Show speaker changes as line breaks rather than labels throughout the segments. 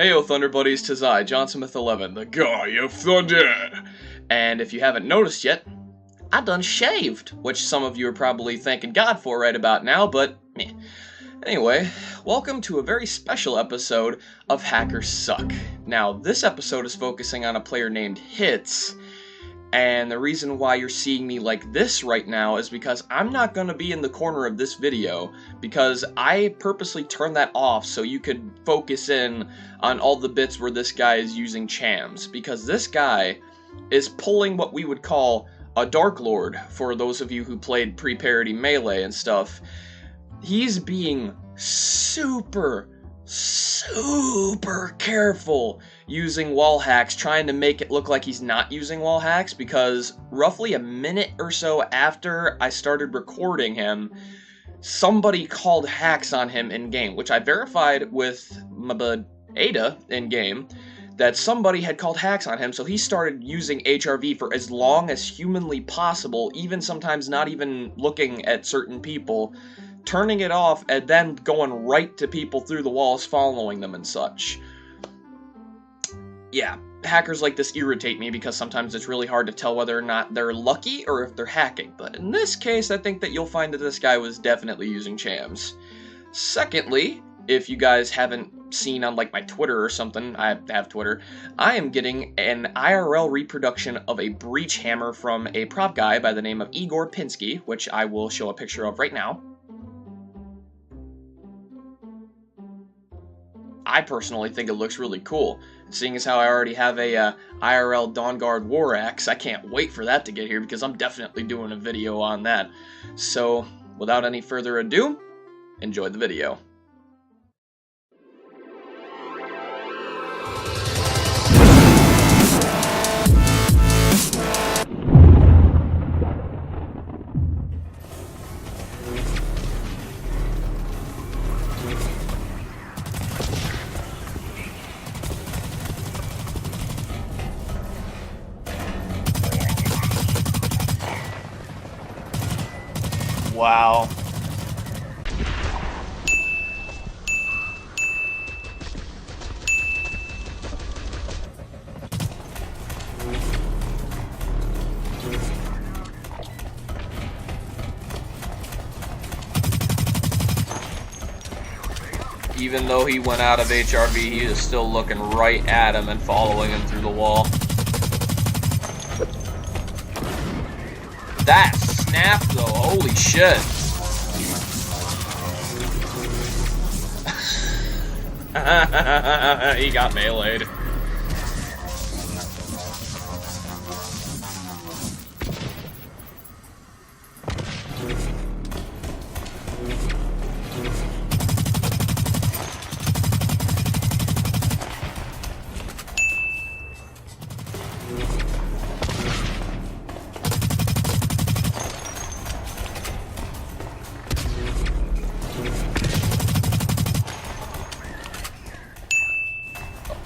Heyo Thunder Buddies, 'tis I, Johnsmith11, the guy of thunder! And if you haven't noticed yet, I done shaved, which some of you are probably thanking God for right about now, but meh. Anyway, welcome to a very special episode of Hackers Suck. Now, this episode is focusing on a player named H1tz, and the reason why you're seeing me like this right now is because I'm not going to be in the corner of this video, because I purposely turned that off so you could focus in on all the bits where this guy is using chams, because this guy is pulling what we would call a Dark Lord, for those of you who played pre-parody Melee and stuff. He's being super careful using wall hacks, trying to make it look like he's not using wall hacks, because roughly a minute or so after I started recording him, somebody called hacks on him in-game, which I verified with my bud Ada in-game, that somebody had called hacks on him, so he started using HRV for as long as humanly possible, even sometimes not even looking at certain people, turning it off, and then going right to people through the walls, following them and such. Yeah, hackers like this irritate me because sometimes it's really hard to tell whether or not they're lucky or if they're hacking, but in this case, I think that you'll find that this guy was definitely using chams. Secondly, if you guys haven't seen on like my Twitter or something, I have Twitter, I am getting an IRL reproduction of a breach hammer from a prop guy by the name of Igor Pinsky, which I will show a picture of right now. I personally think it looks really cool. Seeing as how I already have a IRL Dawnguard War Axe, I can't wait for that to get here because I'm definitely doing a video on that. So, without any further ado, enjoy the video. Wow. Even though he went out of HRV, he is still looking right at him and following him through the wall. That snap though, holy shit. He got meleeed.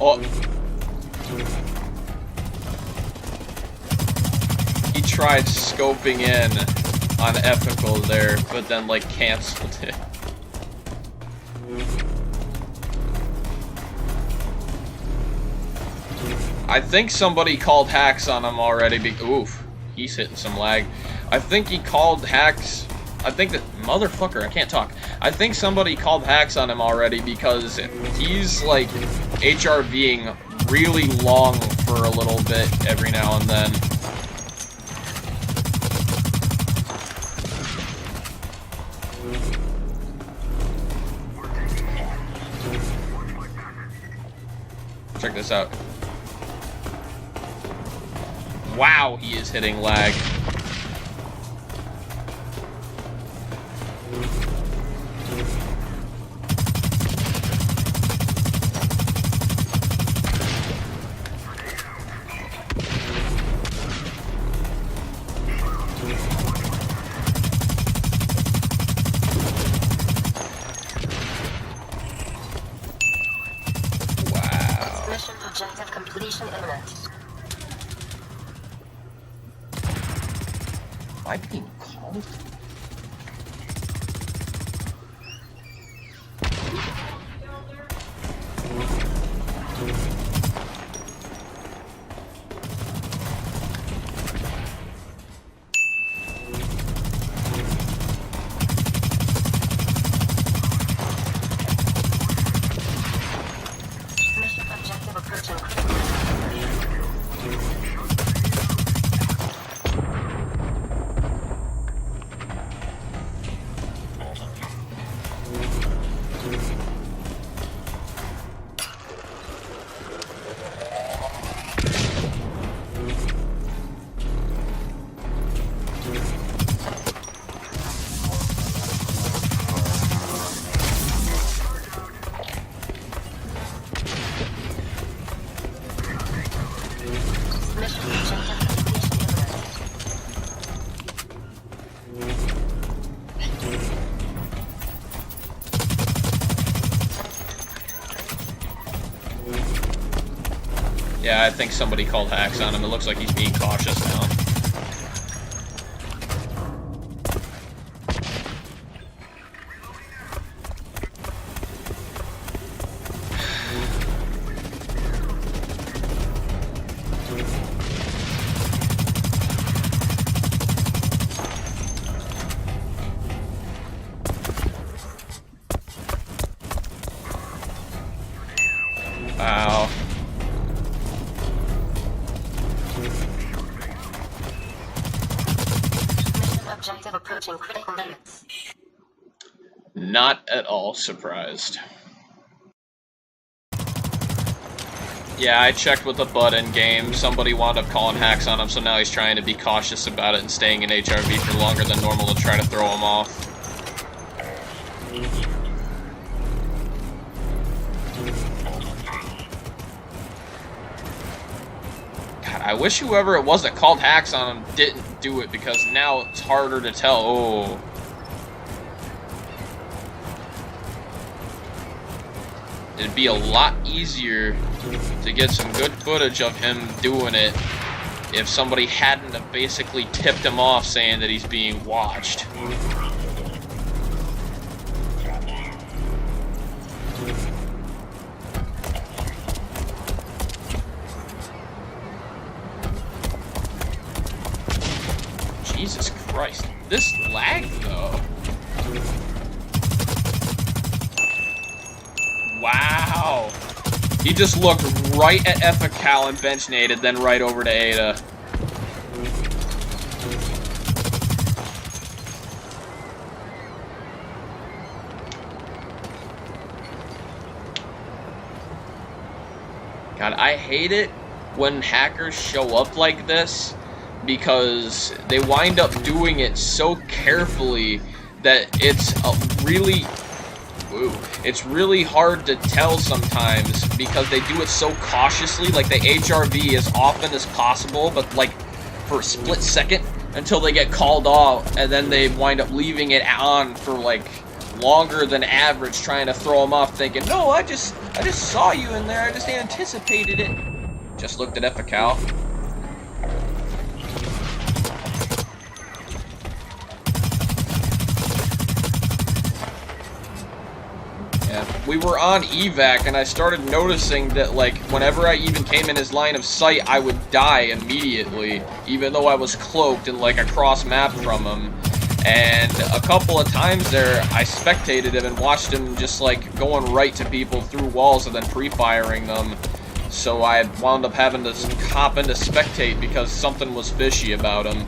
Oh. He tried scoping in on Ethical there, but then like canceled it. I think somebody called hacks on him already. Oof, he's hitting some lag. I think he called hacks. I think that motherfucker, I can't talk. I think somebody called hacks on him already because he's like HRVing really long for a little bit every now and then. Check this out. Wow, he is hitting lag.
Mission objective completion imminent.
Am I being called?
Mission objective approaching. Mission objective completion imminent.
Yeah, I think somebody called hacks on him. It looks like he's being cautious now. Wow.
Mission objective approaching critical limits.
Not at all surprised. Yeah, I checked with the bud in game. Somebody wound up calling hacks on him, so now he's trying to be cautious about it and staying in HRV for longer than normal to try to throw him off. God, I wish whoever it was that called hacks on him didn't do it, because now it's harder to tell. Oh. It'd be a lot easier to get some good footage of him doing it if somebody hadn't have basically tipped him off saying that he's being watched. Jesus Christ. This lag, though. Wow. He just looked right at fk'd and benchnade, then right over to Ada. God, I hate it when hackers show up like this, because they wind up doing it so carefully that it's it's really hard to tell sometimes, because they do it so cautiously. Like, they HRV as often as possible, but like for a split second until they get called off, and then they wind up leaving it on for like longer than average, trying to throw them off, thinking, no, I just saw you in there, I just anticipated it. Just looked at fk'd. We were on evac, and I started noticing that, like, whenever I even came in his line of sight, I would die immediately, even though I was cloaked and, like, across map from him. And a couple of times there, I spectated him and watched him just, like, going right to people through walls and then pre-firing them. So I wound up having to hop into spectate because something was fishy about him.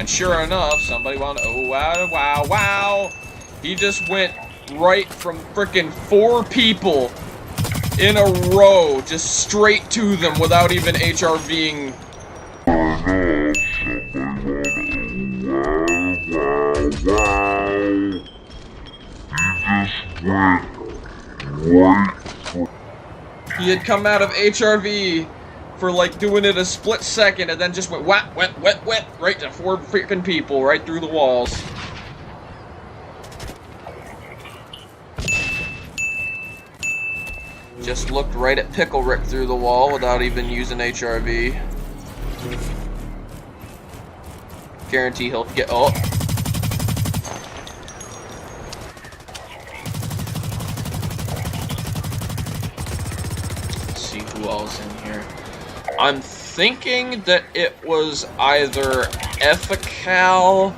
And sure enough, somebody wound up, oh, wow, wow, wow! He just went right from frickin' 4 people in a row, just straight to them without even HRVing. He had come out of HRV for like doing it a split second, and then just went whap, whap, whap, whap, right to 4 freaking people, right through the walls. Just looked right at Pickle Rick through the wall without even using HRV. Guarantee he'll get, oh. see who else in here. I'm thinking that it was either fk'd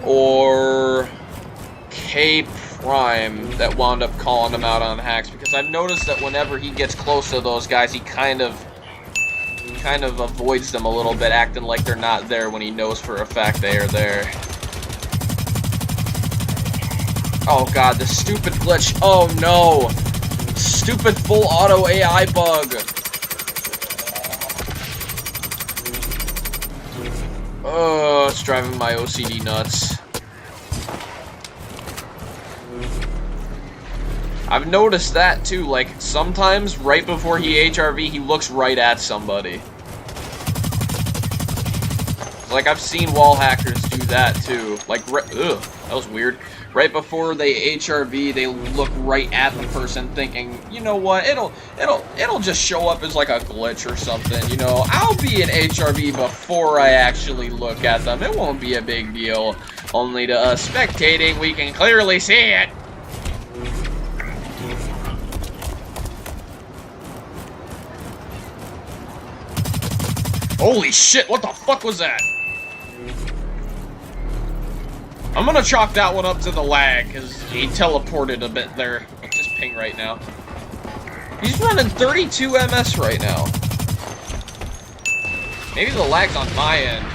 or K Prime that wound up calling him out on hacks, because I've noticed that whenever he gets close to those guys, he kind of avoids them a little bit, acting like they're not there when he knows for a fact they are there. Oh god, this stupid glitch. Oh no! Stupid full auto AI bug. Oh, it's driving my OCD nuts. I've noticed that too, like, sometimes right before he HRV, he looks right at somebody. Like, I've seen wall hackers do that too. Like, ugh, that was weird. Right before they HRV, they look right at the person thinking, you know what, it'll just show up as like a glitch or something, you know. I'll be in HRV before I actually look at them. It won't be a big deal. Only to us spectating, we can clearly see it. Holy shit, what the fuck was that? I'm gonna chalk that one up to the lag, because he teleported a bit there. Let's just ping right now. He's running 32 MS right now. Maybe the lag's on my end.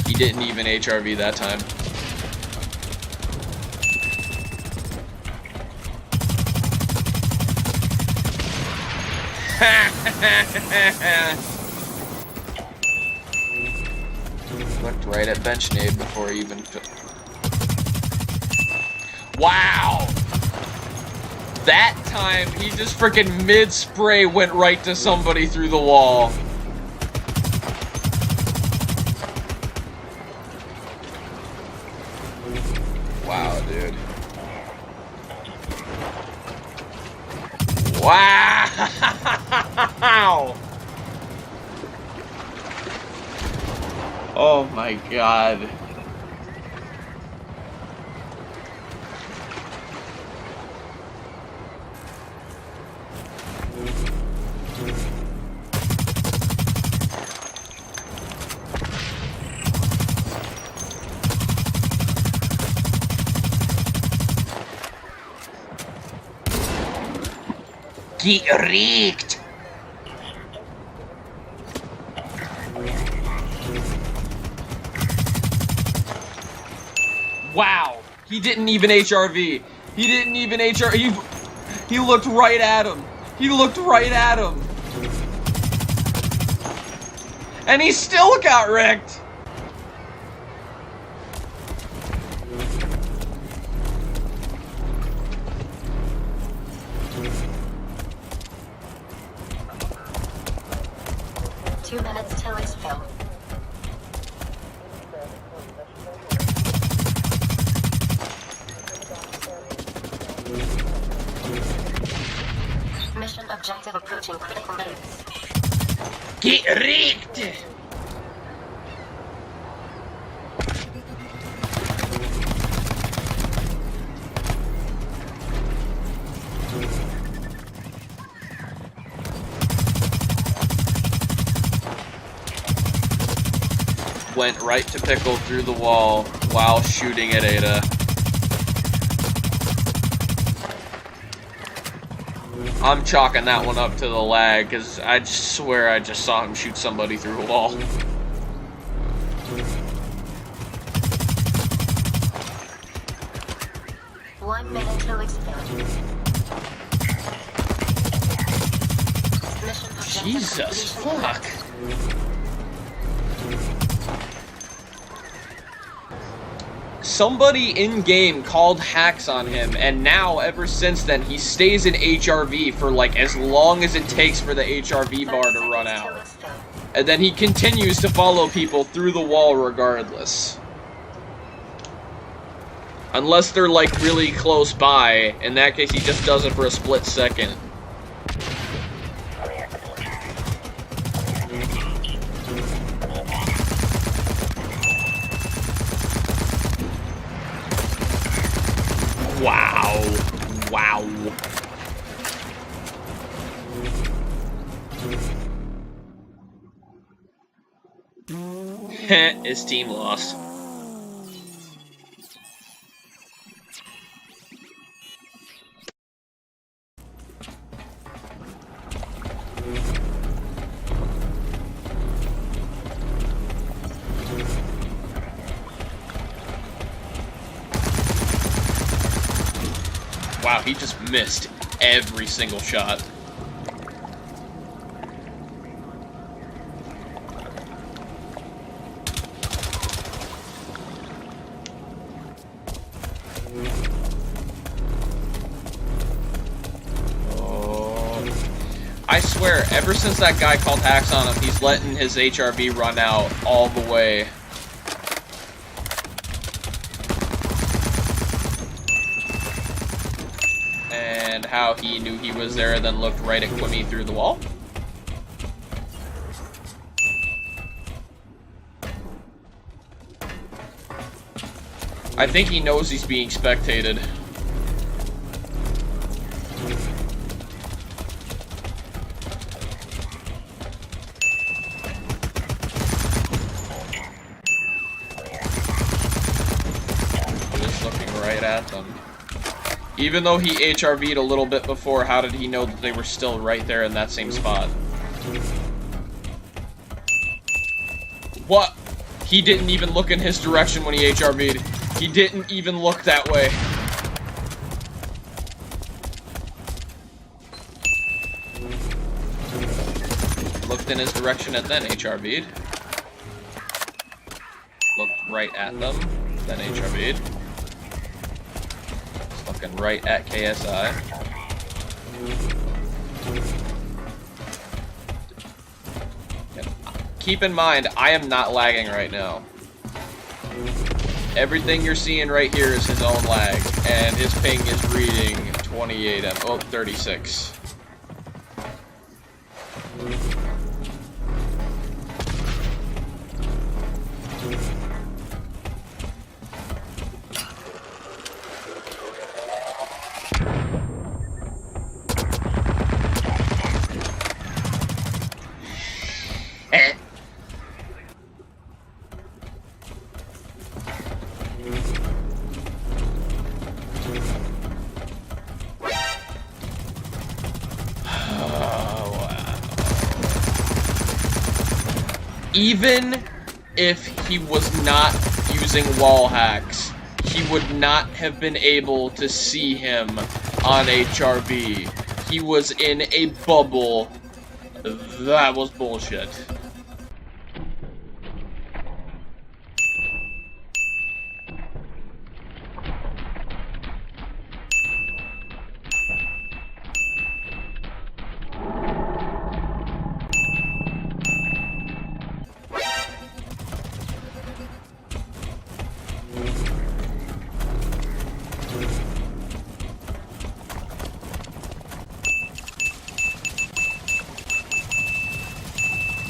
He didn't even HRV that time. Looked right at Benchnade before he even... Wow! That time, he just freaking mid-spray went right to somebody through the wall. Wow, dude. Wow! Oh my god. Get wrecked! Wow! He didn't even HRV. He didn't even HRV. He looked right at him. He looked right at him. And he still got wrecked.
Till it's filled. Mission objective approaching critical limits.
Get wrecked! Went right to Pickle through the wall while shooting at Ada. I'm chalking that one up to the lag, because I just swear I just saw him shoot somebody through a wall.
One minute till it's filled.
Jesus, fuck. Somebody in-game called hacks on him, and now, ever since then, he stays in HRV for, like, as long as it takes for the HRV bar to run out. And then he continues to follow people through the wall regardless. Unless they're, like, really close by. In that case, he just does it for a split second. Wow. Wow. His team lost. Wow, he just missed every single shot. I swear, ever since that guy called hacks on him, he's letting his HRV run out all the way. And how he knew he was there, then looked right at Quimmy through the wall. I think he knows he's being spectated. At them. Even though he HRV'd a little bit before, how did he know that they were still right there in that same spot? What? He didn't even look in his direction when he HRV'd. He didn't even look that way. Looked in his direction and then HRV'd. Looked right at them, then HRV'd. Looking right at KSI. Keep in mind, I am not lagging right now. Everything you're seeing right here is his own lag, and his ping is reading 28 and 36. Even if he was not using wall hacks, he would not have been able to see him on HRV. He was in a bubble. That was bullshit.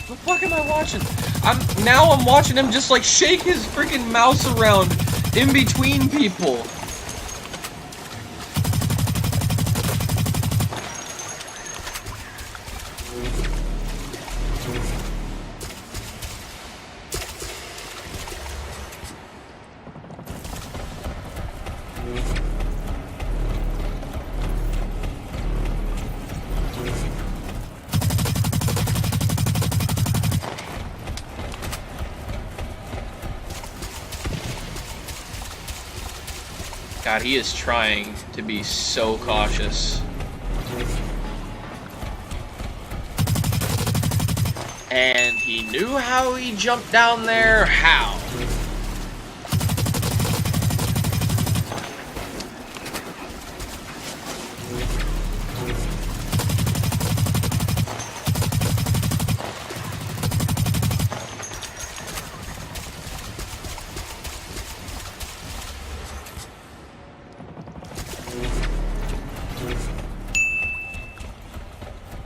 What the fuck am I watching? I'm watching him just like shake his freaking mouse around in between people. God, he is trying to be so cautious. And he knew how he jumped down there. How?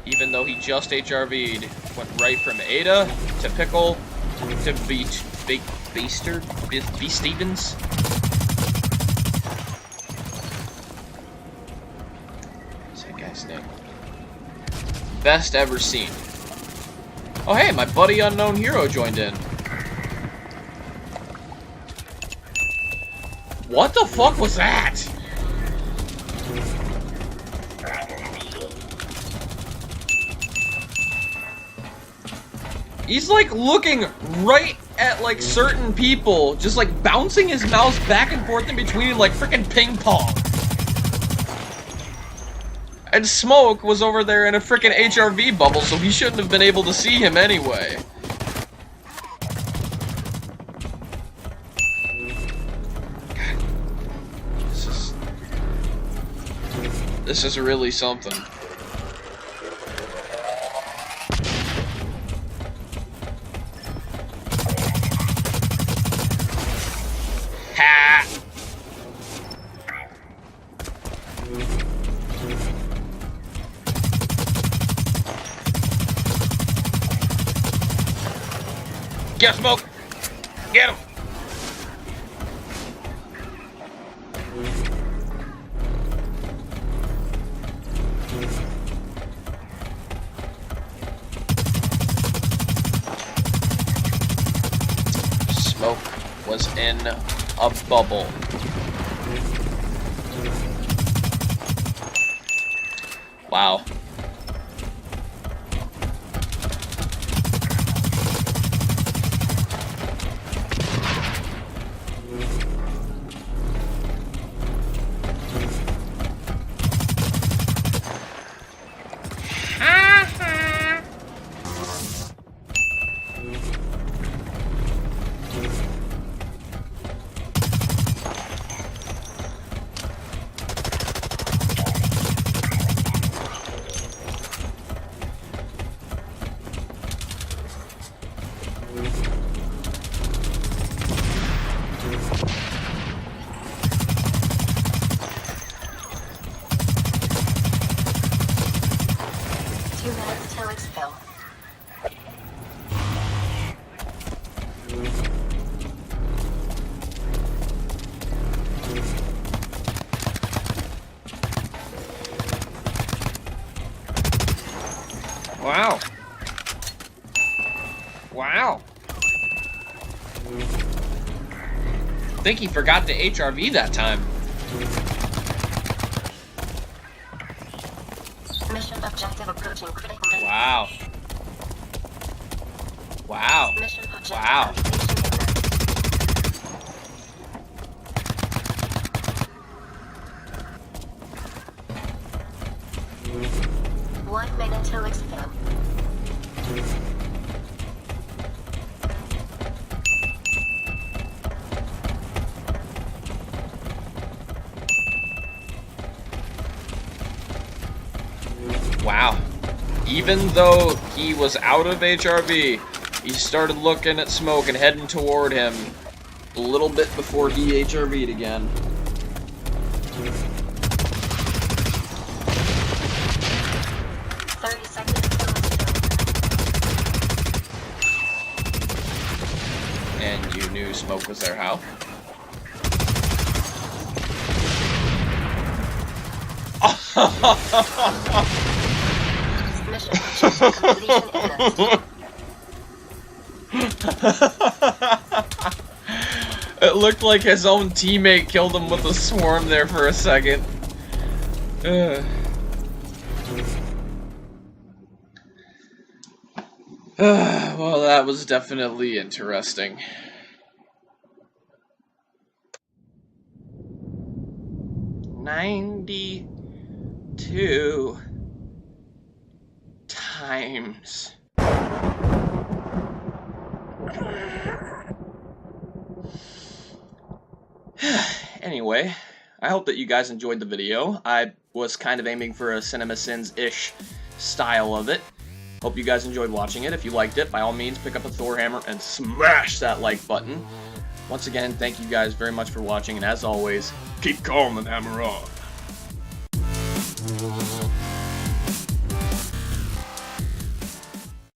Even though he just HRV'd, went right from Ada to Pickle to B Stevens. best ever seen. Oh hey, my buddy Unknown Hero joined in. What the fuck was that? He's like looking right at like certain people, just like bouncing his mouse back and forth in between like freaking ping pong. And Smoke was over there in a freaking HRV bubble, so he shouldn't have been able to see him anyway. This is really something. Ha! Get him, Smoke! Get him! Smoke was in a bubble. Wow. Wow. Wow. I think he forgot the HRV that time.
Mission objective approaching critical mass.
Wow. Wow.
Mission objective
Wow.
completion. 1 minute to expel.
Wow. Even though he was out of HRV, he started looking at Smoke and heading toward him a little bit before he HRV'd again. And you knew Smoke was there, how? It looked like his own teammate killed him with a swarm there for a second. Well, that was definitely interesting. $92 times. Anyway, I hope that you guys enjoyed the video. I was kind of aiming for a CinemaSins-ish style of it. Hope you guys enjoyed watching it. If you liked it, by all means, pick up a Thor hammer and smash that like button. Once again, thank you guys very much for watching, and as always, keep calm and hammer on.